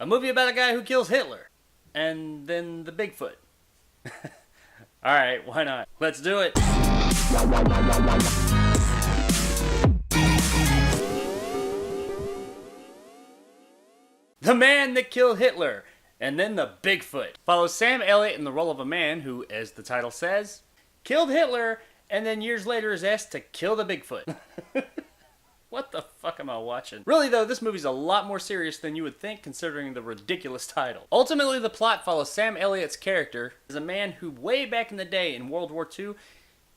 A movie about a guy who kills Hitler. And then the Bigfoot. Alright, why not? Let's do it. The Man That Killed Hitler, and then the Bigfoot, follows Sam Elliott in the role of a man who, as the title says, killed Hitler, and then years later is asked to kill the Bigfoot. What the fuck am I watching? Really though, this movie's a lot more serious than you would think considering the ridiculous title. Ultimately, the plot follows Sam Elliott's character as a man who way back in the day in World War II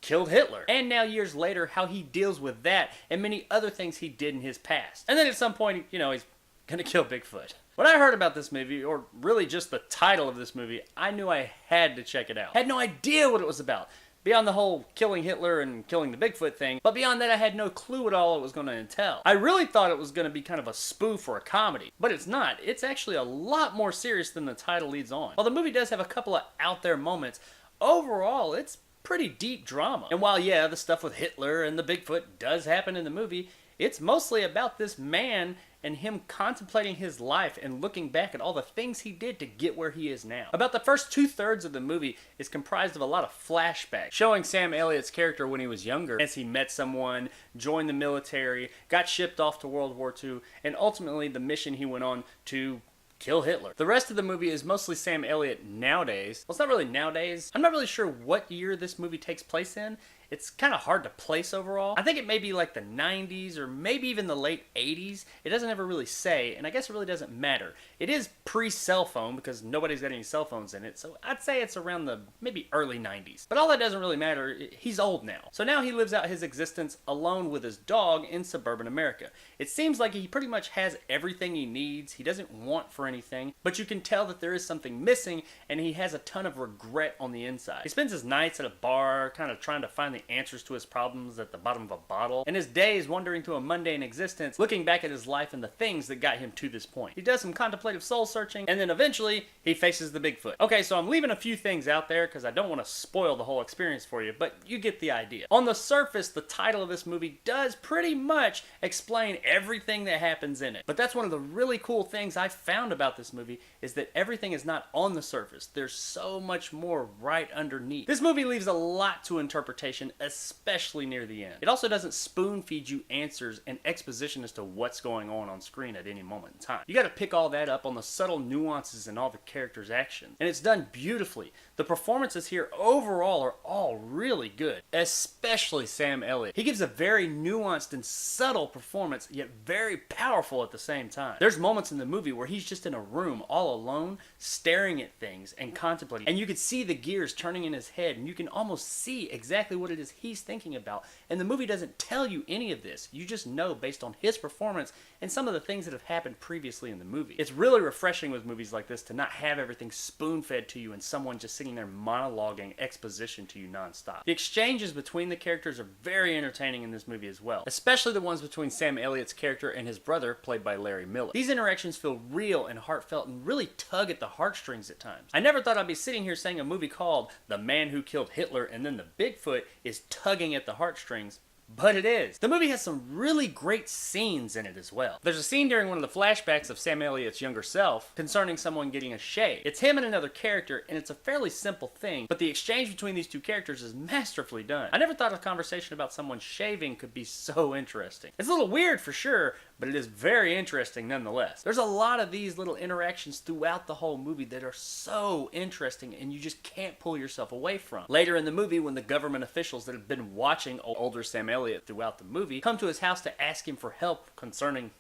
killed Hitler. And now years later, how he deals with that and many other things he did in his past. And then at some point, you know, he's gonna kill Bigfoot. When I heard about this movie, or really just the title of this movie, I knew I had to check it out. Had no idea what it was about. Beyond the whole killing Hitler and killing the Bigfoot thing, but beyond that I had no clue what all it was going to entail. I really thought it was going to be kind of a spoof or a comedy, but it's not. It's actually a lot more serious than the title leads on. While the movie does have a couple of out there moments, overall it's pretty deep drama. And while yeah, the stuff with Hitler and the Bigfoot does happen in the movie, it's mostly about this man and him contemplating his life and looking back at all the things he did to get where he is now. About the first 2/3 of the movie is comprised of a lot of flashbacks, showing Sam Elliott's character when he was younger, as he met someone, joined the military, got shipped off to World War II, and ultimately the mission he went on to kill Hitler. The rest of the movie is mostly Sam Elliott nowadays. Well, it's not really nowadays. I'm not really sure what year this movie takes place in. It's kind of hard to place overall. I think it may be like the 90s or maybe even the late 80s. It doesn't ever really say, and I guess it really doesn't matter. It is pre-cell phone because nobody's got any cell phones in it, so I'd say it's around the maybe early 90s. But all that doesn't really matter. He's old now. So now he lives out his existence alone with his dog in suburban America. It seems like he pretty much has everything he needs. He doesn't want for anything, but you can tell that there is something missing, and he has a ton of regret on the inside. He spends his nights at a bar, kind of trying to find the answers to his problems at the bottom of a bottle, and his days wandering through a mundane existence, looking back at his life and the things that got him to this point. He does some contemplative soul searching, and then eventually he faces the Bigfoot. Okay, so I'm leaving a few things out there because I don't want to spoil the whole experience for you, but you get the idea. On the surface, the title of this movie does pretty much explain everything that happens in it. But that's one of the really cool things I found about this movie, is that everything is not on the surface. There's so much more right underneath. This movie leaves a lot to interpretation, especially near the end. It also doesn't spoon feed you answers and exposition as to what's going on screen at any moment in time. You gotta pick all that up on the subtle nuances in all the characters' actions. And it's done beautifully. The performances here overall are all really good, especially Sam Elliott. He gives a very nuanced and subtle performance, yet very powerful at the same time. There's moments in the movie where he's just in a room all alone, staring at things and contemplating. And you can see the gears turning in his head, and you can almost see exactly what it is he's thinking about. And the movie doesn't tell you any of this. You just know based on his performance and some of the things that have happened previously in the movie. It's really refreshing with movies like this to not have everything spoon-fed to you and someone just sitting there monologuing exposition to you nonstop. The exchanges between the characters are very entertaining in this movie as well, especially the ones between Sam Elliott's character and his brother, played by Larry Miller. These interactions feel real and heartfelt and really tug at the heartstrings at times. I never thought I'd be sitting here saying a movie called The Man Who Killed Hitler and then the Bigfoot is tugging at the heartstrings, but it is. The movie has some really great scenes in it as well. There's a scene during one of the flashbacks of Sam Elliott's younger self concerning someone getting a shave. It's him and another character, and it's a fairly simple thing, but the exchange between these two characters is masterfully done. I never thought a conversation about someone shaving could be so interesting. It's a little weird for sure, but it is very interesting nonetheless. There's a lot of these little interactions throughout the whole movie that are so interesting and you just can't pull yourself away from. Later in the movie, when the government officials that have been watching older Sam Elliott throughout the movie come to his house to ask him for help concerning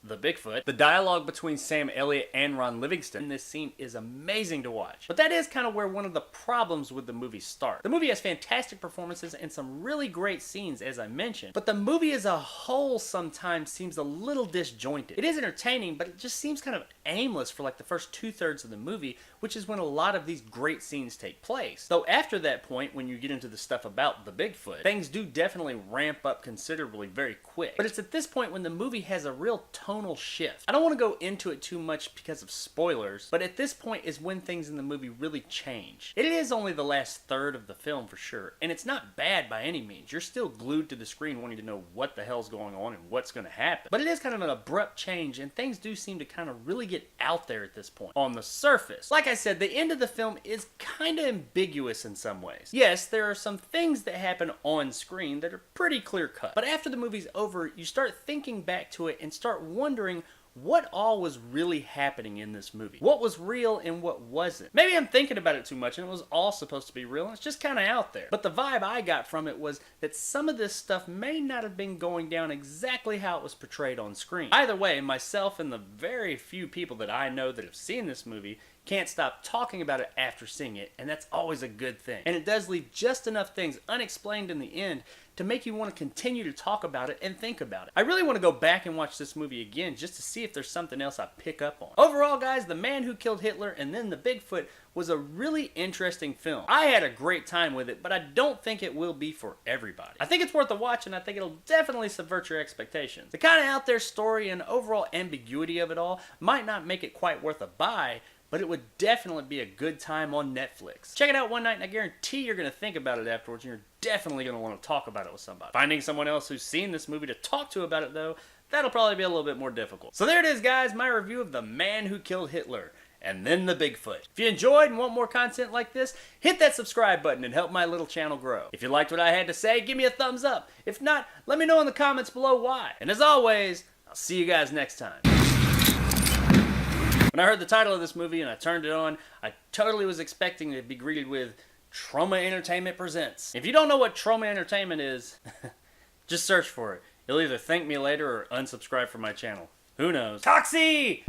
the Bigfoot, the dialogue between Sam Elliott and Ron Livingston in this scene is amazing to watch. But that is kind of where one of the problems with the movie starts. The movie has fantastic performances and some really great scenes, as I mentioned, but the movie as a whole sometimes seems a little disjointed. It is entertaining, but it just seems kind of aimless for like the first 2/3 of the movie, which is when a lot of these great scenes take place. Though after that point, when you get into the stuff about the Bigfoot, things do definitely ramp up considerably very quick. But it's at this point when the movie has a real tone tonal shift. I don't want to go into it too much because of spoilers, but at this point is when things in the movie really change. It is only the last third of the film for sure, and it's not bad by any means. You're still glued to the screen wanting to know what the hell's going on and what's going to happen. But it is kind of an abrupt change, and things do seem to kind of really get out there at this point. On the surface, like I said, the end of the film is kind of ambiguous in some ways. Yes, there are some things that happen on screen that are pretty clear cut, but after the movie's over, you start thinking back to it and start wondering what all was really happening in this movie. What was real and what wasn't. Maybe I'm thinking about it too much and it was all supposed to be real and it's just kind of out there. But the vibe I got from it was that some of this stuff may not have been going down exactly how it was portrayed on screen. Either way, myself and the very few people that I know that have seen this movie can't stop talking about it after seeing it, and that's always a good thing. And it does leave just enough things unexplained in the end to make you want to continue to talk about it and think about it. I really want to go back and watch this movie again just to see if there's something else I pick up on. Overall, guys, The Man Who Killed Hitler and Then the Bigfoot was a really interesting film. I had a great time with it, but I don't think it will be for everybody. I think it's worth a watch, and I think it'll definitely subvert your expectations. The kind of out there story and overall ambiguity of it all might not make it quite worth a buy, but it would definitely be a good time on Netflix. Check it out one night and I guarantee you're going to think about it afterwards and you're definitely going to want to talk about it with somebody. Finding someone else who's seen this movie to talk to about it though, that'll probably be a little bit more difficult. So there it is guys, my review of The Man Who Killed Hitler and Then the Bigfoot. If you enjoyed and want more content like this, hit that subscribe button and help my little channel grow. If you liked what I had to say, give me a thumbs up. If not, let me know in the comments below why. And as always, I'll see you guys next time. When I heard the title of this movie and I turned it on, I totally was expecting to be greeted with Trauma Entertainment Presents. If you don't know what Trauma Entertainment is, just search for it. You'll either thank me later or unsubscribe from my channel. Who knows? Toxie!